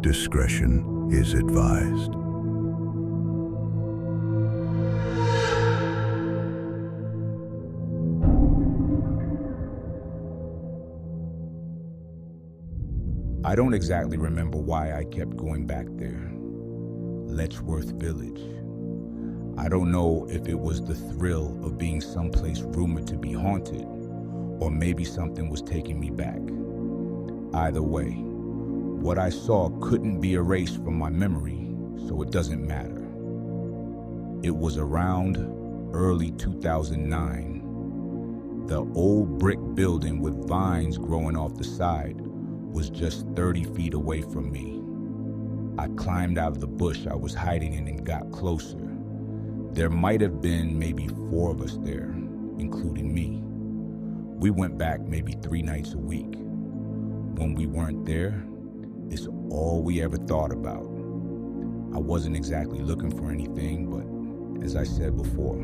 Discretion is advised. I don't exactly remember why I kept going back there. Lechworth Village. I don't know if it was the thrill of being someplace rumored to be haunted, or maybe something was taking me back. Either way, what I saw couldn't be erased from my memory, so it doesn't matter. It was around early 2009. The old brick building with vines growing off the side was just 30 feet away from me. I climbed out of the bush I was hiding in and got closer. There might have been maybe 4 of us there, including me. We went back maybe 3 nights a week. When we weren't there, it's all we ever thought about. I wasn't exactly looking for anything, but as I said before,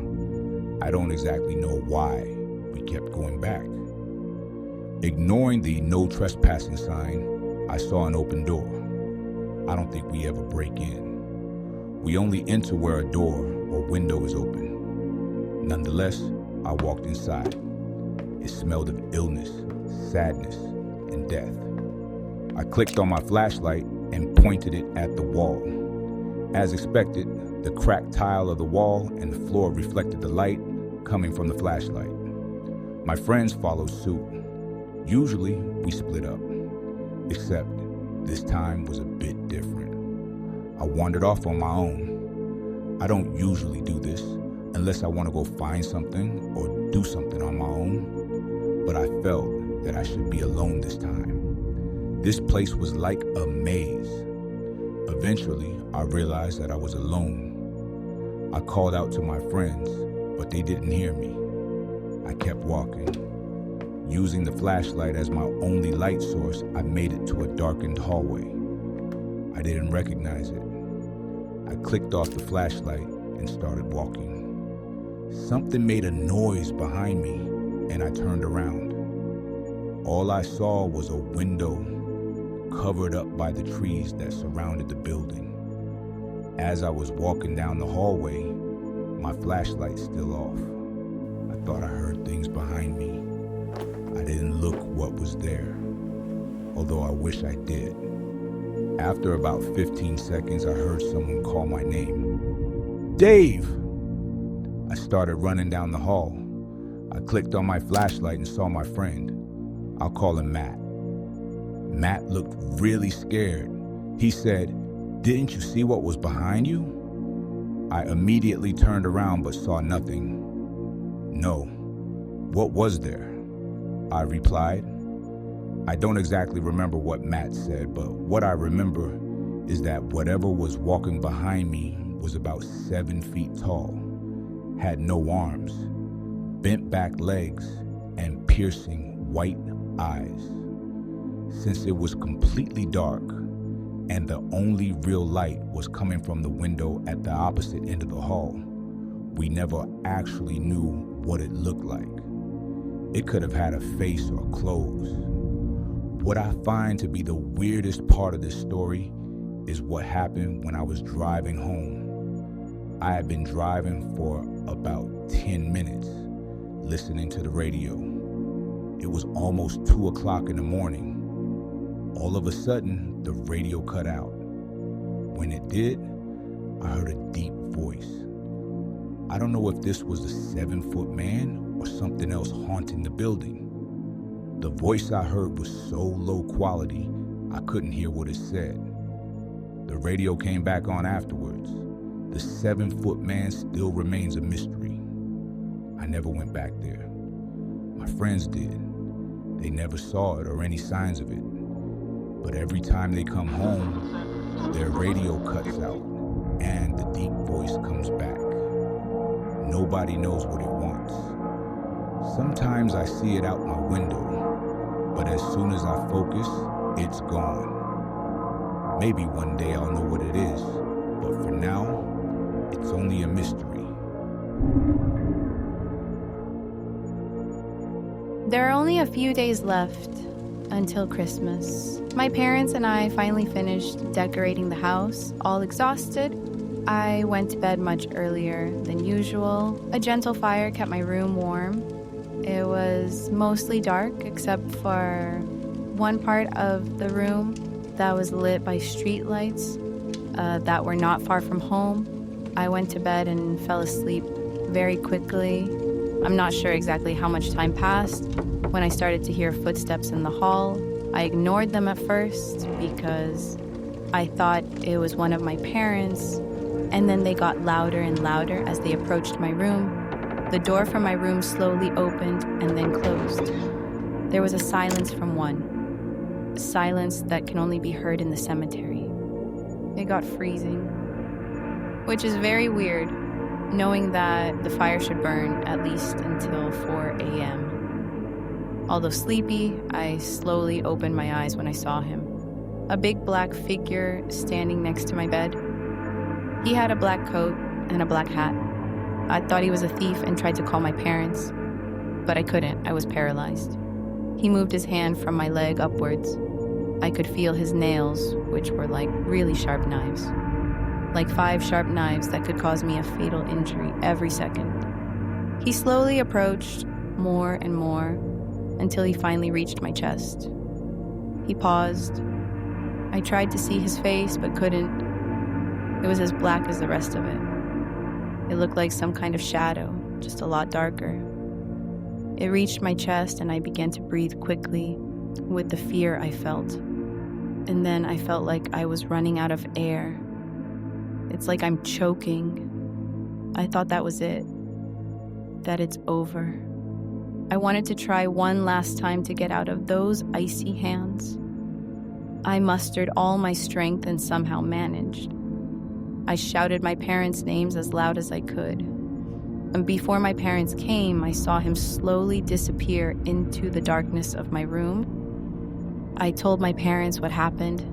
I don't exactly know why we kept going back. Ignoring the no trespassing sign, I saw an open door. I don't think we ever break in. We only enter where a door or window is open. Nonetheless, I walked inside. It smelled of illness, sadness, and death. I clicked on my flashlight and pointed it at the wall. As expected, the cracked tile of the wall and the floor reflected the light coming from the flashlight. My friends followed suit. Usually, we split up, except this time was a bit different. I wandered off on my own. I don't usually do this unless I want to go find something or do something on my own, but I felt that I should be alone this time. This place was like a maze. Eventually, I realized that I was alone. I called out to my friends, but they didn't hear me. I kept walking. Using the flashlight as my only light source, I made it to a darkened hallway. I didn't recognize it. I clicked off the flashlight and started walking. Something made a noise behind me, and I turned around. All I saw was a window covered up by the trees that surrounded the building. As I was walking down the hallway, my flashlight still off. I thought I heard things behind me. I didn't look what was there, although I wish I did. After about 15 seconds, I heard someone call my name. Dave! I started running down the hall. I clicked on my flashlight and saw my friend. I'll call him Matt. Matt looked really scared. He said, "Didn't you see what was behind you?" I immediately turned around but saw nothing. "No. What was there?" I replied. I don't exactly remember what Matt said, but what I remember is that whatever was walking behind me was about 7 feet tall, had no arms, bent back legs, and piercing white eyes. Since it was completely dark, and the only real light was coming from the window at the opposite end of the hall, we never actually knew what it looked like. It could have had a face or clothes. What I find to be the weirdest part of this story is what happened when I was driving home. I had been driving for about 10 minutes, listening to the radio. It was almost 2 o'clock in the morning. All of a sudden, the radio cut out. When it did, I heard a deep voice. I don't know if this was a 7-foot man or something else haunting the building. The voice I heard was so low quality, I couldn't hear what it said. The radio came back on afterwards. The 7-foot man still remains a mystery. I never went back there. My friends did. They never saw it or any signs of it. But every time they come home, their radio cuts out and the deep voice comes back. Nobody knows what it wants. Sometimes I see it out my window, but as soon as I focus, it's gone. Maybe one day I'll know what it is, but for now, it's only a mystery. There are only a few days left until Christmas. My parents and I finally finished decorating the house. All exhausted, I went to bed much earlier than usual. A gentle fire kept my room warm. It was mostly dark except for one part of the room that was lit by street lights that were not far from home. I went to bed and fell asleep very quickly. I'm not sure exactly how much time passed when I started to hear footsteps in the hall. I ignored them at first because I thought it was one of my parents, and then they got louder and louder as they approached my room. The door from my room slowly opened and then closed. There was a silence from one, a silence that can only be heard in the cemetery. It got freezing, which is very weird, knowing that the fire should burn at least until 4 a.m. Although sleepy, I slowly opened my eyes when I saw him. A big black figure standing next to my bed. He had a black coat and a black hat. I thought he was a thief and tried to call my parents, but I couldn't. I was paralyzed. He moved his hand from my leg upwards. I could feel his nails, which were like really sharp knives. Like 5 sharp knives that could cause me a fatal injury every second. He slowly approached more and more until he finally reached my chest. He paused. I tried to see his face, but couldn't. It was as black as the rest of it. It looked like some kind of shadow, just a lot darker. It reached my chest and I began to breathe quickly with the fear I felt. And then I felt like I was running out of air. It's like I'm choking. I thought that was it, that it's over. I wanted to try one last time to get out of those icy hands. I mustered all my strength and somehow managed. I shouted my parents' names as loud as I could. And before my parents came, I saw him slowly disappear into the darkness of my room. I told my parents what happened,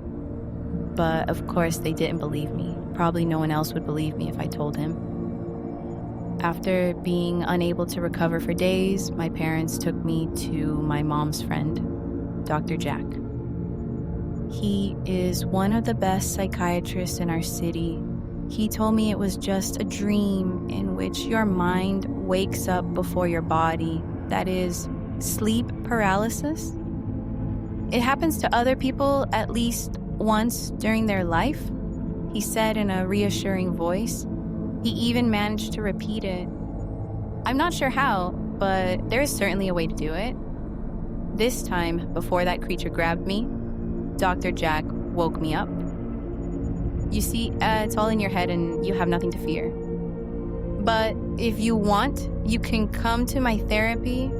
but of course they didn't believe me. Probably no one else would believe me if I told him. After being unable to recover for days, my parents took me to my mom's friend, Dr. Jack. He is one of the best psychiatrists in our city. He told me it was just a dream in which your mind wakes up before your body. That is, sleep paralysis. It happens to other people at least once during their life, he said in a reassuring voice. He even managed to repeat it. I'm not sure how, but there is certainly a way to do it. This time, before that creature grabbed me, Dr. Jack woke me up. You see, it's all in your head and you have nothing to fear. But if you want, you can come to my therapy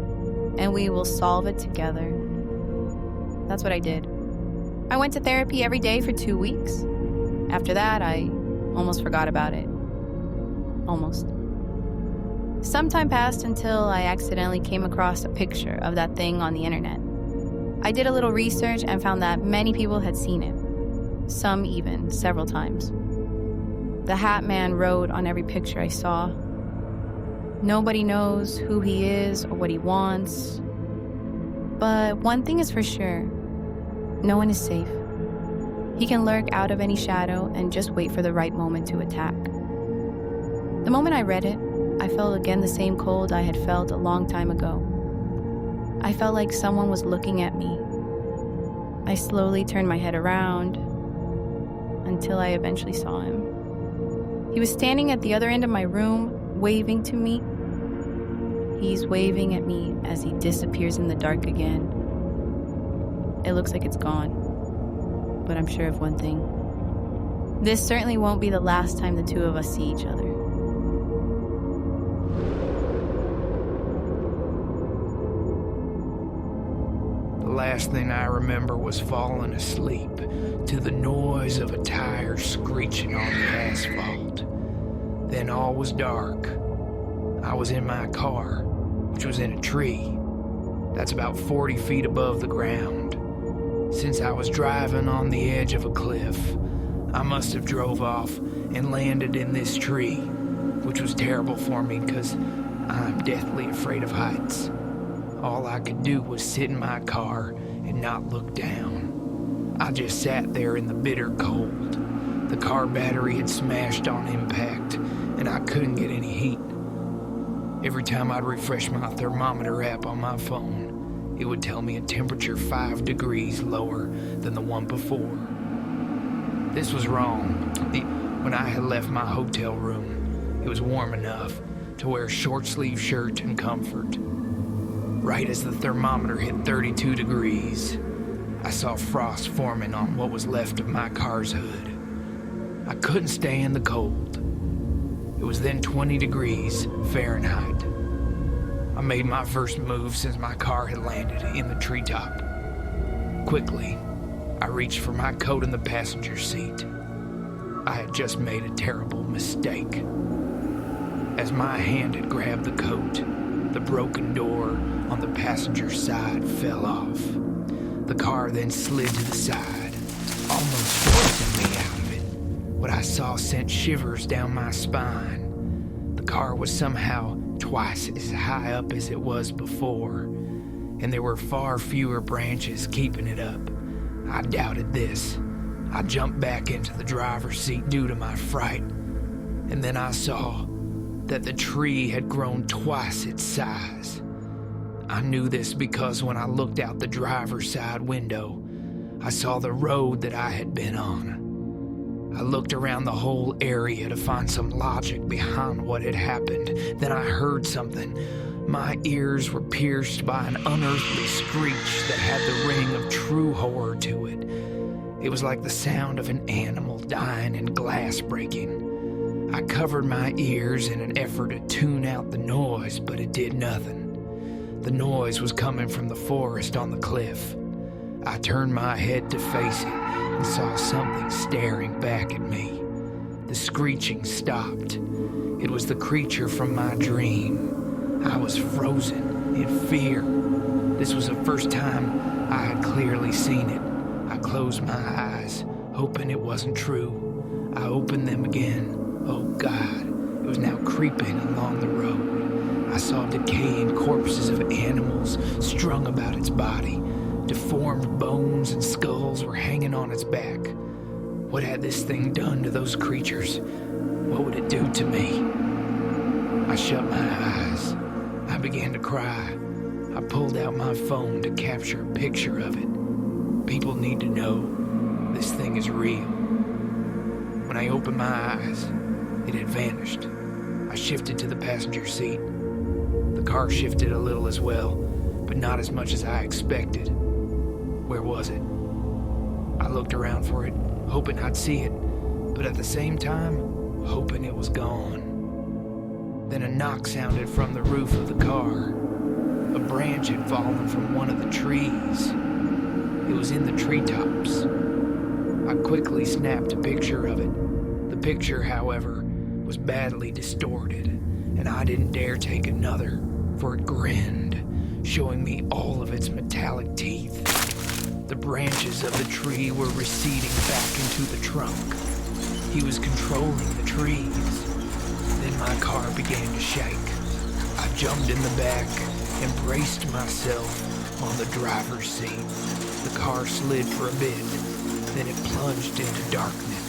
and we will solve it together. That's what I did. I went to therapy every day for 2 weeks. After that, I almost forgot about it. Almost. Some time passed until I accidentally came across a picture of that thing on the internet. I did a little research and found that many people had seen it. Some even several times. The Hatman wrote on every picture I saw. Nobody knows who he is or what he wants. But one thing is for sure, no one is safe. He can lurk out of any shadow and just wait for the right moment to attack. The moment I read it, I felt again the same cold I had felt a long time ago. I felt like someone was looking at me. I slowly turned my head around until I eventually saw him. He was standing at the other end of my room, waving to me. He's waving at me as he disappears in the dark again. It looks like it's gone, but I'm sure of one thing. This certainly won't be the last time the two of us see each other. The last thing I remember was falling asleep to the noise of a tire screeching on the asphalt. Then all was dark. I was in my car, which was in a tree. That's about 40 feet above the ground. Since I was driving on the edge of a cliff, I must have drove off and landed in this tree, which was terrible for me because I'm deathly afraid of heights. All I could do was sit in my car and not look down. I just sat there in the bitter cold. The car battery had smashed on impact, and I couldn't get any heat. Every time I'd refresh my thermometer app on my phone, it would tell me a temperature 5 degrees lower than the one before. This was wrong. When I had left my hotel room, it was warm enough to wear a short-sleeve shirt and comfort. Right as the thermometer hit 32 degrees, I saw frost forming on what was left of my car's hood. I couldn't stay in the cold. It was then 20 degrees Fahrenheit. I made my first move since my car had landed in the treetop. Quickly, I reached for my coat in the passenger seat. I had just made a terrible mistake. As my hand had grabbed the coat, the broken door on the passenger side fell off. The car then slid to the side, almost forcing me out of it. What I saw sent shivers down my spine. The car was somehow twice as high up as it was before, and there were far fewer branches keeping it up. I doubted this. I jumped back into the driver's seat due to my fright, and then I saw that the tree had grown twice its size. I knew this because when I looked out the driver's side window, I saw the road that I had been on. I looked around the whole area to find some logic behind what had happened. Then I heard something. My ears were pierced by an unearthly screech that had the ring of true horror to it. It was like the sound of an animal dying and glass breaking. I covered my ears in an effort to tune out the noise, but it did nothing. The noise was coming from the forest on the cliff. I turned my head to face it and saw something staring back at me. The screeching stopped. It was the creature from my dream. I was frozen in fear. This was the first time I had clearly seen it. I closed my eyes, hoping it wasn't true. I opened them again. Oh God, it was now creeping along the road. I saw decaying corpses of animals strung about its body. Deformed bones and skulls were hanging on its back. What had this thing done to those creatures? What would it do to me? I shut my eyes. I began to cry. I pulled out my phone to capture a picture of it. People need to know this thing is real. When I opened my eyes, it had vanished. I shifted to the passenger seat. The car shifted a little as well, but not as much as I expected. Where was it? I looked around for it, hoping I'd see it, but at the same time, hoping it was gone. Then a knock sounded from the roof of the car. A branch had fallen from one of the trees. It was in the treetops. I quickly snapped a picture of it. The picture, however, was badly distorted, and I didn't dare take another, for it grinned, showing me all of its metallic teeth. The branches of the tree were receding back into the trunk. He was controlling the trees. Then my car began to shake. I jumped in the back and braced myself on the driver's seat. The car slid for a bit, then it plunged into darkness.